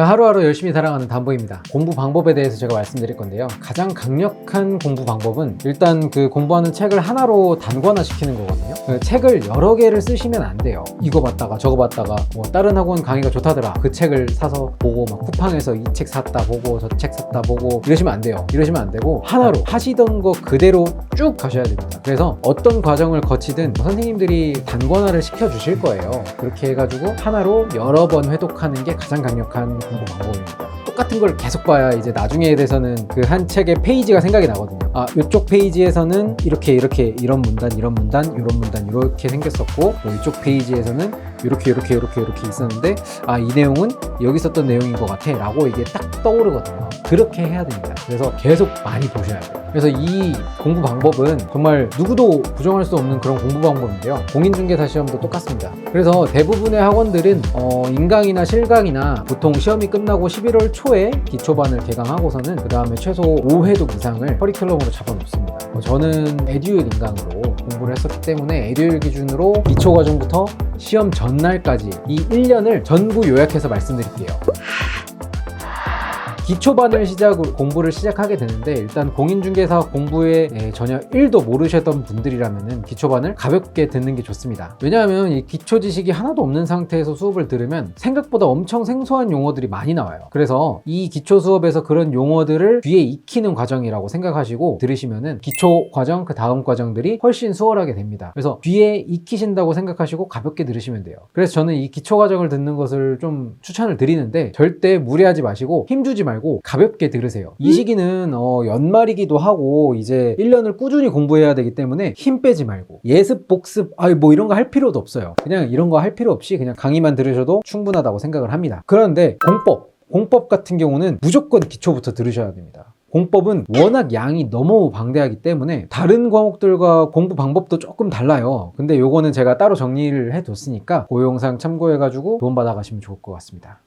하루하루 열심히 살아가는 담보입니다. 공부 방법에 대해서 제가 말씀드릴 건데요. 가장 강력한 공부 방법은 일단 그 공부하는 책을 하나로 단권화 시키는 거거든요. 그 책을 여러 개를 쓰시면 안 돼요. 이거 봤다가 저거 봤다가 뭐 다른 학원 강의가 좋다더라 그 책을 사서 보고 막 쿠팡에서 이 책 샀다 보고 저 책 샀다 보고 이러시면 안 돼요. 이러시면 안 되고 하나로 하시던 거 그대로 쭉 가셔야 됩니다. 그래서 어떤 과정을 거치든 선생님들이 단권화를 시켜주실 거예요. 그렇게 해가지고 하나로 여러 번 회독하는 게 가장 강력한 공부 방법입니다. 똑같은 걸 계속 봐야 이제 나중에 대해서는 그 한 책의 페이지가 생각이 나거든요. 아, 이쪽 페이지에서는 이렇게 이런 문단 이런 문단 이렇게 생겼었고 뭐 이쪽 페이지에서는 이렇게 있었는데 아, 이 내용은 여기 썼던 내용인 것 같아 라고 이게 딱 떠오르거든요. 그렇게 해야 됩니다. 그래서 계속 많이 보셔야 돼요. 그래서 이 공부 방법은 정말 누구도 부정할 수 없는 그런 공부 방법인데요. 공인중개사 시험도 똑같습니다. 그래서 대부분의 학원들은 인강이나 실강이나 보통 시험이 끝나고 11월 초에 기초반을 개강하고서는 그 다음에 최소 5회독 이상을 커리큘럼으로 잡아놓습니다. 저는 에듀윌 인강으로 공부를 했었기 때문에 에듀윌 기준으로 기초과정부터 시험 전날까지 이 1년을 전부 요약해서 말씀드릴게요. 기초반을 시작으로 공부를 시작하게 되는데 일단 공인중개사 공부에 전혀 1도 모르셨던 분들이라면 기초반을 가볍게 듣는 게 좋습니다. 왜냐하면 이 기초 지식이 하나도 없는 상태에서 수업을 들으면 생각보다 엄청 생소한 용어들이 많이 나와요. 그래서 이 기초 수업에서 그런 용어들을 뒤에 익히는 과정이라고 생각하시고 들으시면은 기초 과정 그 다음 과정들이 훨씬 수월하게 됩니다. 그래서 뒤에 익히신다고 생각하시고 가볍게 들으시면 돼요. 그래서 저는 이 기초 과정을 듣는 것을 좀 추천을 드리는데 절대 무리하지 마시고 힘주지 말고 가볍게 들으세요. 이 시기는 연말이기도 하고 이제 1년을 꾸준히 공부해야 되기 때문에 힘 빼지 말고 예습 복습 뭐 이런 거 할 필요도 없어요. 그냥 이런 거 할 필요 없이 그냥 강의만 들으셔도 충분하다고 생각을 합니다. 그런데 공법 같은 경우는 무조건 기초부터 들으셔야 됩니다. 공법은 워낙 양이 너무 방대하기 때문에 다른 과목들과 공부 방법도 조금 달라요. 근데 요거는 제가 따로 정리를 해뒀으니까 그 영상 참고해가지고 도움받아 가시면 좋을 것 같습니다.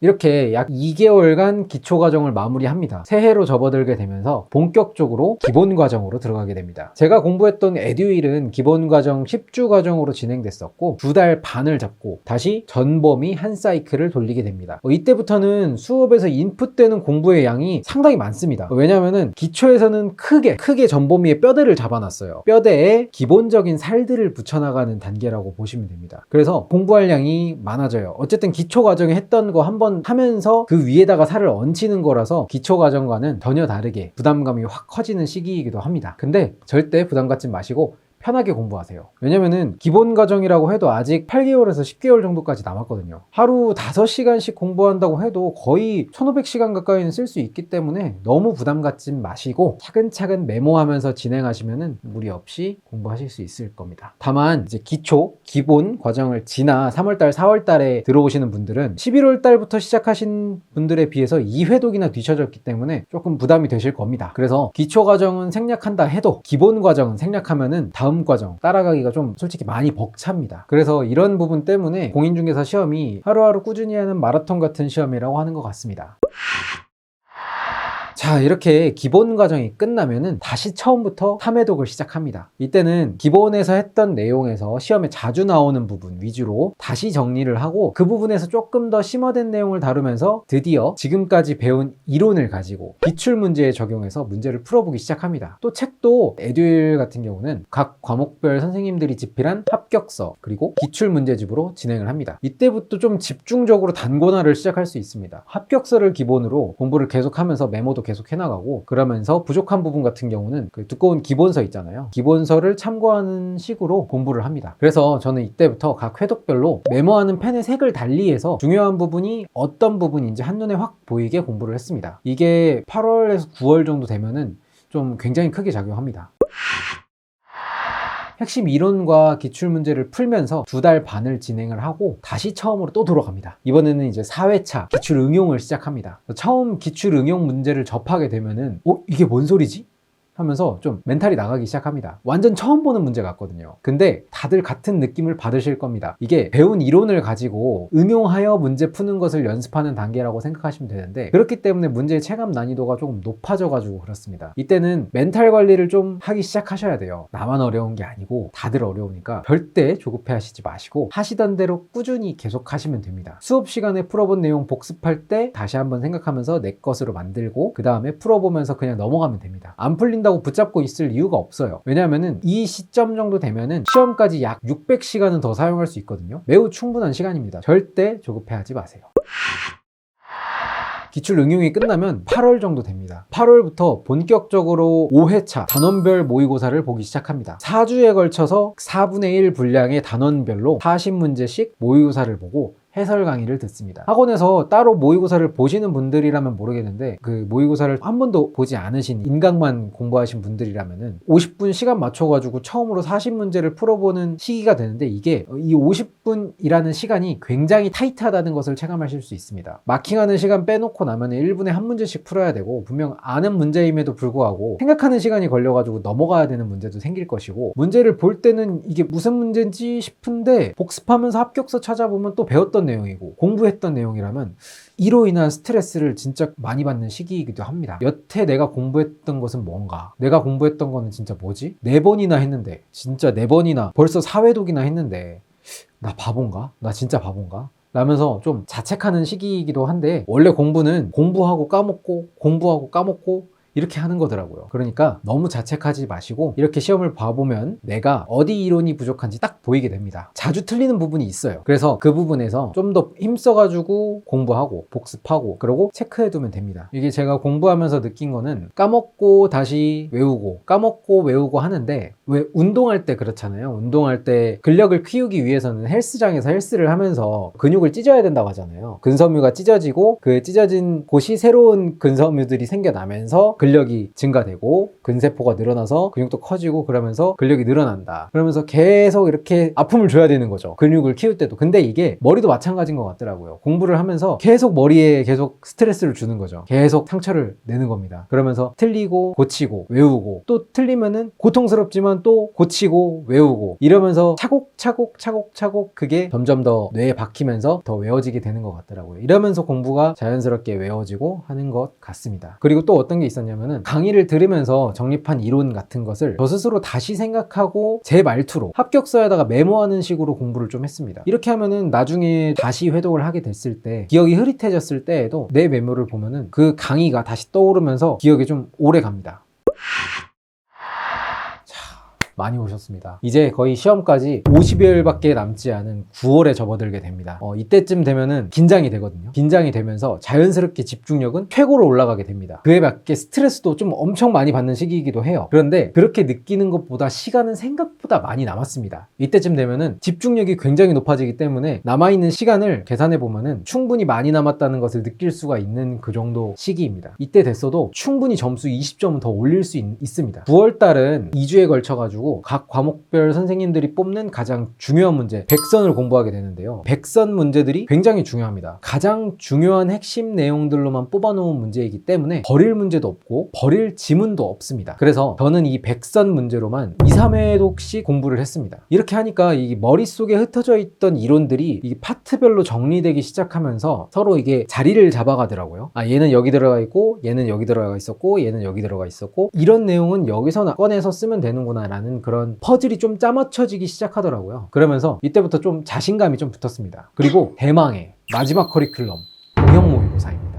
이렇게 약 2개월간 기초과정을 마무리합니다. 새해로 접어들게 되면서 본격적으로 기본과정으로 들어가게 됩니다. 제가 공부했던 에듀윌은 기본과정 10주 과정으로 진행됐었고 2달 반을 잡고 다시 전범위 한 사이클을 돌리게 됩니다. 이때부터는 수업에서 인풋되는 공부의 양이 상당히 많습니다. 왜냐하면 기초에서는 크게 전범위의 뼈대를 잡아놨어요. 뼈대에 기본적인 살들을 붙여나가는 단계라고 보시면 됩니다. 그래서 공부할 양이 많아져요. 어쨌든 기초과정에 했던 거 한번 하면서 그 위에다가 살을 얹히는 거라서 기초 과정과는 전혀 다르게 부담감이 확 커지는 시기이기도 합니다. 근데 절대 부담 갖지 마시고 편하게 공부하세요. 왜냐면은 기본 과정이라고 해도 아직 8개월에서 10개월 정도까지 남았거든요. 하루 5시간씩 공부한다고 해도 거의 1500시간 가까이는 쓸 수 있기 때문에 너무 부담 갖지 마시고 차근차근 메모하면서 진행하시면은 무리 없이 공부하실 수 있을 겁니다. 다만 이제 기본 과정을 지나 3월달, 4월달에 들어오시는 분들은 11월달부터 시작하신 분들에 비해서 2회독이나 뒤쳐졌기 때문에 조금 부담이 되실 겁니다. 그래서 기초 과정은 생략한다 해도 기본 과정은 생략하면은 다음 과정 따라가기가 좀 솔직히 많이 벅찹니다. 그래서 이런 부분 때문에 공인중개사 시험이 하루하루 꾸준히 하는 마라톤 같은 시험이라고 하는 것 같습니다. 자, 이렇게 기본 과정이 끝나면은 다시 처음부터 3회독을 시작합니다. 이때는 기본에서 했던 내용에서 시험에 자주 나오는 부분 위주로 다시 정리를 하고 그 부분에서 조금 더 심화된 내용을 다루면서 드디어 지금까지 배운 이론을 가지고 기출문제에 적용해서 문제를 풀어보기 시작합니다. 또 책도 에듀윌 같은 경우는 각 과목별 선생님들이 집필한 합격서 그리고 기출문제집으로 진행을 합니다. 이때부터 좀 집중적으로 단권화를 시작할 수 있습니다. 합격서를 기본으로 공부를 계속하면서 메모도 계속 해나가고 그러면서 부족한 부분 같은 경우는 그 두꺼운 기본서 있잖아요. 기본서를 참고하는 식으로 공부를 합니다. 그래서 저는 이때부터 각 회독별로 메모하는 펜의 색을 달리해서 중요한 부분이 어떤 부분인지 한눈에 확 보이게 공부를 했습니다. 이게 8월에서 9월 정도 되면은 좀 굉장히 크게 작용합니다. 핵심 이론과 기출문제를 풀면서 2달 반을 진행을 하고 다시 처음으로 또 돌아갑니다. 이번에는 이제 4회차 기출 응용을 시작합니다. 처음 기출 응용 문제를 접하게 되면은 이게 뭔 소리지? 하면서 좀 멘탈이 나가기 시작합니다. 완전 처음 보는 문제 같거든요. 근데 다들 같은 느낌을 받으실 겁니다. 이게 배운 이론을 가지고 응용하여 문제 푸는 것을 연습하는 단계라고 생각하시면 되는데, 그렇기 때문에 문제의 체감 난이도가 조금 높아져가지고 그렇습니다. 이때는 멘탈 관리를 좀 하기 시작하셔야 돼요. 나만 어려운 게 아니고 다들 어려우니까 절대 조급해 하시지 마시고 하시던 대로 꾸준히 계속 하시면 됩니다. 수업 시간에 풀어본 내용 복습할 때 다시 한번 생각하면서 내 것으로 만들고 그 다음에 풀어보면서 그냥 넘어가면 됩니다. 안 풀린다고 붙잡고 있을 이유가 없어요. 왜냐하면 이 시점 정도 되면은 시험까지 약 600시간은 더 사용할 수 있거든요. 매우 충분한 시간입니다. 절대 조급해 하지 마세요. 기출 응용이 끝나면 8월 정도 됩니다. 8월부터 본격적으로 5회차 단원별 모의고사를 보기 시작합니다. 4주에 걸쳐서 4분의 1 분량의 단원별로 40문제씩 모의고사를 보고 해설 강의를 듣습니다. 학원에서 따로 모의고사를 보시는 분들이라면 모르겠는데, 그 모의고사를 한 번도 보지 않으신 인강만 공부하신 분들이라면은 50분 시간 맞춰가지고 처음으로 40문제를 풀어보는 시기가 되는데, 이게 이 50분이라는 시간이 굉장히 타이트하다는 것을 체감하실 수 있습니다. 마킹하는 시간 빼놓고 나면 1분에 한 문제씩 풀어야 되고, 분명 아는 문제임에도 불구하고 생각하는 시간이 걸려가지고 넘어가야 되는 문제도 생길 것이고, 문제를 볼 때는 이게 무슨 문제인지 싶은데 복습하면서 합격서 찾아보면 또 배웠던 내용이고 공부했던 내용이라면 이로 인한 스트레스를 진짜 많이 받는 시기이기도 합니다. 여태 내가 공부했던 것은 뭔가, 내가 공부했던 거는 진짜 뭐지? 4번이나 했는데, 진짜 4번이나 벌써 4회독이나 했는데 나 바본가? 나 진짜 바본가? 라면서 좀 자책하는 시기이기도 한데, 원래 공부는 공부하고 까먹고 공부하고 까먹고 이렇게 하는 거더라고요. 그러니까 너무 자책하지 마시고 이렇게 시험을 봐보면 내가 어디 이론이 부족한지 딱 보이게 됩니다. 자주 틀리는 부분이 있어요. 그래서 그 부분에서 좀 더 힘써가지고 공부하고 복습하고 그러고 체크해두면 됩니다. 이게 제가 공부하면서 느낀 거는, 까먹고 다시 외우고 까먹고 외우고 하는데, 왜 운동할 때 그렇잖아요. 운동할 때 근력을 키우기 위해서는 헬스장에서 헬스를 하면서 근육을 찢어야 된다고 하잖아요. 근섬유가 찢어지고 그 찢어진 곳이 새로운 근섬유들이 생겨나면서 근력이 증가되고 근세포가 늘어나서 근육도 커지고 그러면서 근력이 늘어난다. 그러면서 계속 이렇게 아픔을 줘야 되는 거죠. 근육을 키울 때도. 근데 이게 머리도 마찬가지인 것 같더라고요. 공부를 하면서 계속 머리에 계속 스트레스를 주는 거죠. 계속 상처를 내는 겁니다. 그러면서 틀리고 고치고 외우고, 또 틀리면은 고통스럽지만 또 고치고 외우고, 이러면서 차곡차곡 그게 점점 더 뇌에 박히면서 더 외워지게 되는 것 같더라고요. 이러면서 공부가 자연스럽게 외워지고 하는 것 같습니다. 그리고 또 어떤 게 있었냐면은, 강의를 들으면서 정립한 이론 같은 것을 저 스스로 다시 생각하고 제 말투로 합격서에다가 메모하는 식으로 공부를 좀 했습니다. 이렇게 하면은 나중에 다시 회독을 하게 됐을 때, 기억이 흐릿해졌을 때에도 내 메모를 보면은 그 강의가 다시 떠오르면서 기억이 좀 오래 갑니다. 많이 오셨습니다. 이제 거의 시험까지 50여일밖에 남지 않은 9월에 접어들게 됩니다. 이때쯤 되면은 긴장이 되거든요. 긴장이 되면서 자연스럽게 집중력은 최고로 올라가게 됩니다. 그에 맞게 스트레스도 좀 엄청 많이 받는 시기이기도 해요. 그런데 그렇게 느끼는 것보다 시간은 생각보다 많이 남았습니다. 이때쯤 되면은 집중력이 굉장히 높아지기 때문에 남아있는 시간을 계산해 보면은 충분히 많이 남았다는 것을 느낄 수가 있는 그 정도 시기입니다. 이때 됐어도 충분히 점수 20점은 더 올릴 수 있습니다. 9월달은 2주에 걸쳐가지고 각 과목별 선생님들이 뽑는 가장 중요한 문제 100선을 공부하게 되는데요. 100선 문제들이 굉장히 중요합니다. 가장 중요한 핵심 내용들로만 뽑아놓은 문제이기 때문에 버릴 문제도 없고 버릴 지문도 없습니다. 그래서 저는 이 100선 문제로만 2, 3회독씩 공부를 했습니다. 이렇게 하니까 이 머릿속에 흩어져 있던 이론들이 이 파트별로 정리되기 시작하면서 서로 이게 자리를 잡아가더라고요. 얘는 여기 들어가 있고 얘는 여기 들어가 있었고 얘는 여기 들어가 있었고, 이런 내용은 여기서 꺼내서 쓰면 되는구나 라는 그런 퍼즐이 좀 짜맞춰지기 시작하더라고요. 그러면서 이때부터 좀 자신감이 좀 붙었습니다. 그리고 대망의 마지막 커리큘럼, 응용 모의고사입니다.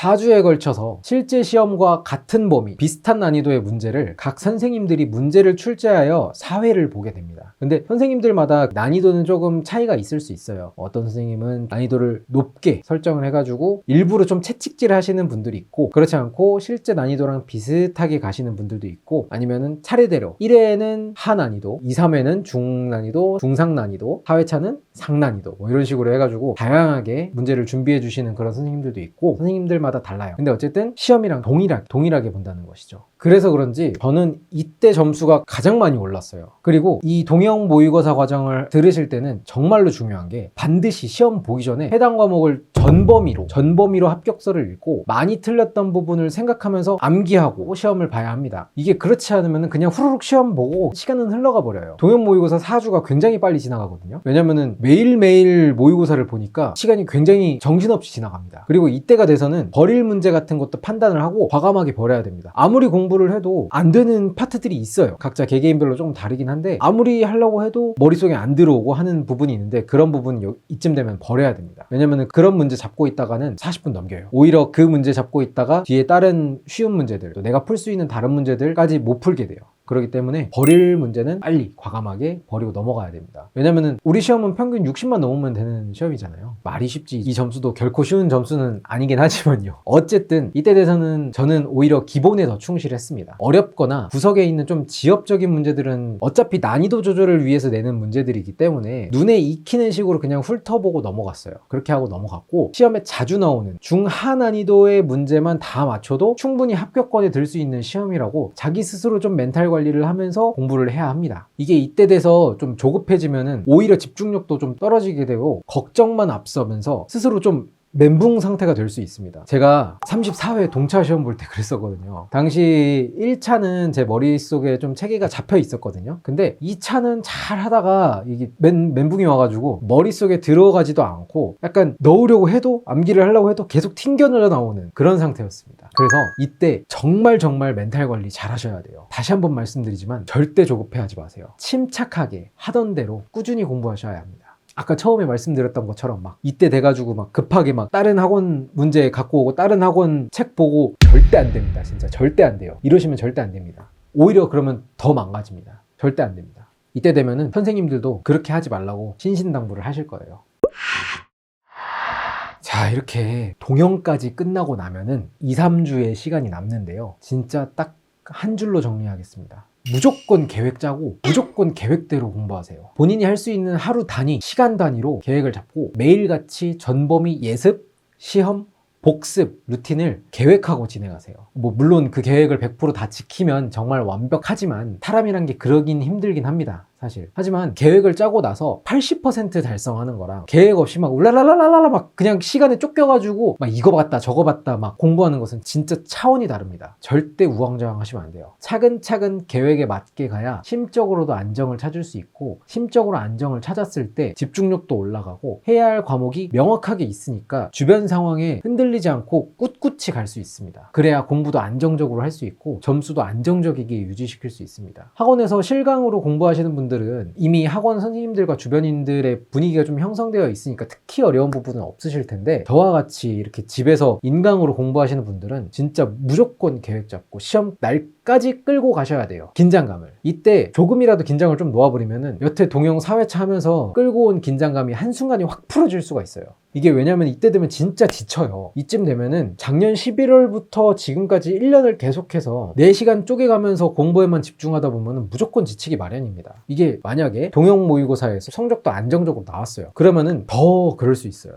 4주에 걸쳐서 실제 시험과 같은 범위, 비슷한 난이도의 문제를 각 선생님들이 문제를 출제하여 4회를 보게 됩니다. 근데 선생님들마다 난이도는 조금 차이가 있을 수 있어요. 어떤 선생님은 난이도를 높게 설정을 해가지고 일부러 좀 채찍질 하시는 분들이 있고, 그렇지 않고 실제 난이도랑 비슷하게 가시는 분들도 있고, 아니면은 차례대로 1회는 하난이도, 2, 3회는 중난이도, 중상난이도, 4회차는 상난이도, 뭐 이런 식으로 해가지고 다양하게 문제를 준비해 주시는 그런 선생님들도 있고, 선생님들마다 달라요. 근데 어쨌든 시험이랑 동일하게 본다는 것이죠. 그래서 그런지 저는 이때 점수가 가장 많이 올랐어요. 그리고 이 동형 모의고사 과정을 들으실 때는 정말로 중요한 게 반드시 시험 보기 전에 해당 과목을 전범위로 합격서를 읽고 많이 틀렸던 부분을 생각하면서 암기하고 시험을 봐야 합니다. 이게 그렇지 않으면 그냥 후루룩 시험 보고 시간은 흘러가 버려요. 동형 모의고사 4주가 굉장히 빨리 지나가거든요. 왜냐면은 매일매일 모의고사를 보니까 시간이 굉장히 정신없이 지나갑니다. 그리고 이때가 돼서는 버릴 문제 같은 것도 판단을 하고 과감하게 버려야 됩니다. 아무리 공부를 해도 안 되는 파트들이 있어요. 각자 개개인별로 조금 다르긴 한데 아무리 하려고 해도 머릿속에 안 들어오고 하는 부분이 있는데 그런 부분은 이쯤 되면 버려야 됩니다. 왜냐면은 그런 문제 잡고 있다가는 40분 넘겨요. 오히려 그 문제 잡고 있다가 뒤에 다른 쉬운 문제들, 또 내가 풀 수 있는 다른 문제들까지 못 풀게 돼요. 그렇기 때문에 버릴 문제는 빨리 과감하게 버리고 넘어가야 됩니다. 왜냐면은 우리 시험은 평균 60만 넘으면 되는 시험이잖아요. 말이 쉽지 이 점수도 결코 쉬운 점수는 아니긴 하지만요. 어쨌든 이때 돼서는 저는 오히려 기본에 더 충실했습니다. 어렵거나 구석에 있는 좀 지엽적인 문제들은 어차피 난이도 조절을 위해서 내는 문제들이기 때문에 눈에 익히는 식으로 그냥 훑어보고 넘어갔어요. 그렇게 하고 넘어갔고 시험에 자주 나오는 중하 난이도의 문제만 다 맞춰도 충분히 합격권에 들 수 있는 시험이라고 자기 스스로 좀 멘탈 관리를 하면서 공부를 해야 합니다. 이게 이때 돼서 좀 조급해지면은 오히려 집중력도 좀 떨어지게 되고 걱정만 앞서면서 스스로 좀 멘붕 상태가 될 수 있습니다. 제가 34회 동차 시험 볼 때 그랬었거든요. 당시 1차는 제 머릿속에 좀 체계가 잡혀 있었거든요. 근데 2차는 잘 하다가 이게 멘붕이 와가지고 머릿속에 들어가지도 않고 약간 넣으려고 해도 암기를 하려고 해도 계속 튕겨져 나오는 그런 상태였습니다. 그래서 이때 정말 멘탈 관리 잘 하셔야 돼요. 다시 한번 말씀드리지만 절대 조급해하지 마세요. 침착하게 하던 대로 꾸준히 공부하셔야 합니다. 아까 처음에 말씀드렸던 것처럼 막 이때 돼가지고 막 급하게 막 다른 학원 문제 갖고 오고 다른 학원 책 보고 절대 안 됩니다. 진짜 절대 안 돼요. 이러시면 절대 안 됩니다. 오히려 그러면 더 망가집니다. 절대 안 됩니다. 이때 되면은 선생님들도 그렇게 하지 말라고 신신당부를 하실 거예요. 자, 이렇게 동형까지 끝나고 나면은 2, 3주의 시간이 남는데요. 진짜 딱 한 줄로 정리하겠습니다. 무조건 계획 짜고 무조건 계획대로 공부하세요. 본인이 할 수 있는 하루 단위, 시간 단위로 계획을 잡고 매일같이 전범위 예습, 시험, 복습 루틴을 계획하고 진행하세요. 물론 그 계획을 100% 다 지키면 정말 완벽하지만 사람이란 게 그러긴 힘들긴 합니다. 사실. 하지만 계획을 짜고 나서 80% 달성하는 거랑 계획 없이 막 울랄랄랄랄라 막 그냥 시간에 쫓겨가지고 막 이거 봤다 저거 봤다 막 공부하는 것은 진짜 차원이 다릅니다. 절대 우왕좌왕 하시면 안 돼요. 차근차근 계획에 맞게 가야 심적으로도 안정을 찾을 수 있고 심적으로 안정을 찾았을 때 집중력도 올라가고 해야 할 과목이 명확하게 있으니까 주변 상황에 흔들리지 않고 꿋꿋이 갈 수 있습니다. 그래야 공부도 안정적으로 할 수 있고 점수도 안정적이게 유지시킬 수 있습니다. 학원에서 실강으로 공부하시는 분들은 이미 학원 선생님들과 주변인들의 분위기가 좀 형성되어 있으니까 특히 어려운 부분은 없으실 텐데 저와 같이 이렇게 집에서 인강으로 공부하시는 분들은 진짜 무조건 계획 잡고 시험 날까지 끌고 가셔야 돼요. 긴장감을. 이때 조금이라도 긴장을 좀 놓아버리면은 여태 동영 4회차 하면서 끌고 온 긴장감이 한순간에 확 풀어질 수가 있어요. 이게 왜냐면 이때 되면 진짜 지쳐요. 이쯤 되면은 작년 11월부터 지금까지 1년을 계속해서 4시간 쪼개가면서 공부에만 집중하다 보면은 무조건 지치기 마련입니다. 이게 만약에 동형 모의고사에서 성적도 안정적으로 나왔어요. 그러면은 더 그럴 수 있어요.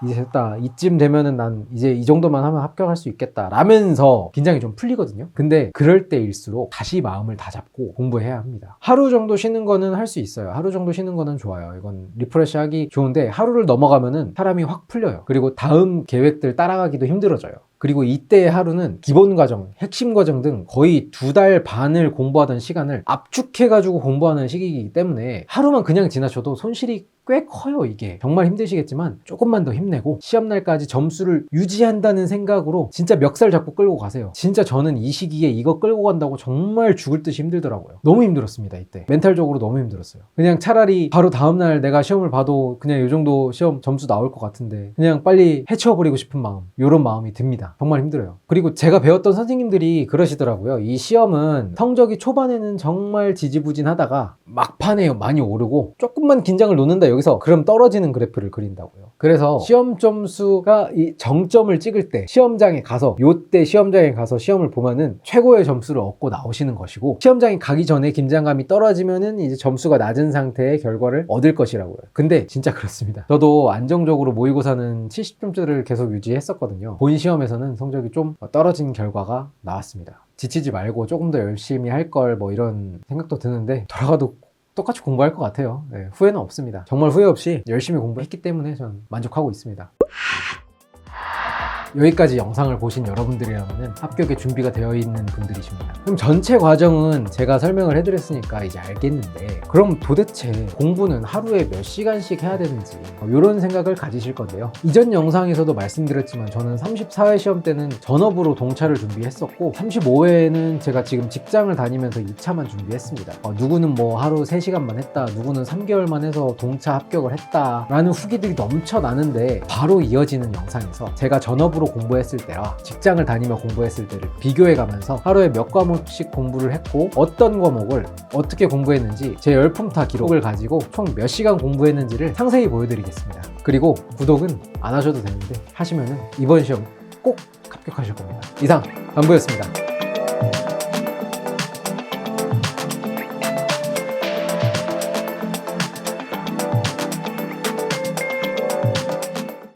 이제 됐다. 이쯤 되면은 난 이제 이 정도만 하면 합격할 수 있겠다 라면서 긴장이 좀 풀리거든요. 근데 그럴 때일수록 다시 마음을 다 잡고 공부해야 합니다. 하루 정도 쉬는 거는 할 수 있어요. 하루 정도 쉬는 거는 좋아요. 이건 리프레시 하기 좋은데 하루를 넘어가면은 사람이 확 풀려요. 그리고 다음 계획들 따라가기도 힘들어져요. 그리고 이때의 하루는 기본 과정, 핵심 과정 등 거의 2달 반을 공부하던 시간을 압축해가지고 공부하는 시기이기 때문에 하루만 그냥 지나쳐도 손실이 꽤 커요. 이게 정말 힘드시겠지만 조금만 더 힘내고 시험날까지 점수를 유지한다는 생각으로 진짜 멱살 잡고 끌고 가세요. 진짜 저는 이 시기에 이거 끌고 간다고 정말 죽을 듯이 힘들더라고요. 너무 힘들었습니다. 이때 멘탈적으로 너무 힘들었어요. 그냥 차라리 바로 다음날 내가 시험을 봐도 그냥 이 정도 시험 점수 나올 것 같은데 그냥 빨리 해치워버리고 싶은 마음, 이런 마음이 듭니다. 정말 힘들어요. 그리고 제가 배웠던 선생님들이 그러시더라고요. 이 시험은 성적이 초반에는 정말 지지부진하다가 막판에 많이 오르고 조금만 긴장을 놓는다 여기서 그럼 떨어지는 그래프를 그린다고요. 그래서 시험 점수가 이 정점을 찍을 때 시험장에 가서 요때 시험장에 가서 시험을 보면은 최고의 점수를 얻고 나오시는 것이고 시험장에 가기 전에 긴장감이 떨어지면은 이제 점수가 낮은 상태의 결과를 얻을 것이라고요. 근데 진짜 그렇습니다. 저도 안정적으로 모의고사는 70점대를 계속 유지했었거든요. 본 시험에서는 성적이 좀 떨어진 결과가 나왔습니다. 지치지 말고 조금 더 열심히 할 걸 뭐 이런 생각도 드는데 돌아가도 똑같이 공부할 것 같아요. 네, 후회는 없습니다. 정말 후회 없이 열심히 공부했기 때문에 전 만족하고 있습니다. 여기까지 영상을 보신 여러분들이라면 합격에 준비가 되어 있는 분들이십니다. 그럼 전체 과정은 제가 설명을 해드렸으니까 이제 알겠는데 그럼 도대체 공부는 하루에 몇 시간씩 해야 되는지 이런 생각을 가지실 건데요. 이전 영상에서도 말씀드렸지만 저는 34회 시험 때는 전업으로 동차를 준비했었고 35회에는 제가 지금 직장을 다니면서 2차만 준비했습니다. 누구는 뭐 하루 3시간만 했다, 누구는 3개월만 해서 동차 합격을 했다 라는 후기들이 넘쳐나는데 바로 이어지는 영상에서 제가 전업으로 공부했을 때와 직장을 다니며 공부했을 때를 비교해 가면서 하루에 몇 과목씩 공부를 했고 어떤 과목을 어떻게 공부했는지 제 열품타 기록을 가지고 총 몇 시간 공부했는지를 상세히 보여드리겠습니다. 그리고 구독은 안 하셔도 되는데 하시면은 이번 시험 꼭 합격하실 겁니다. 이상 강부였습니다.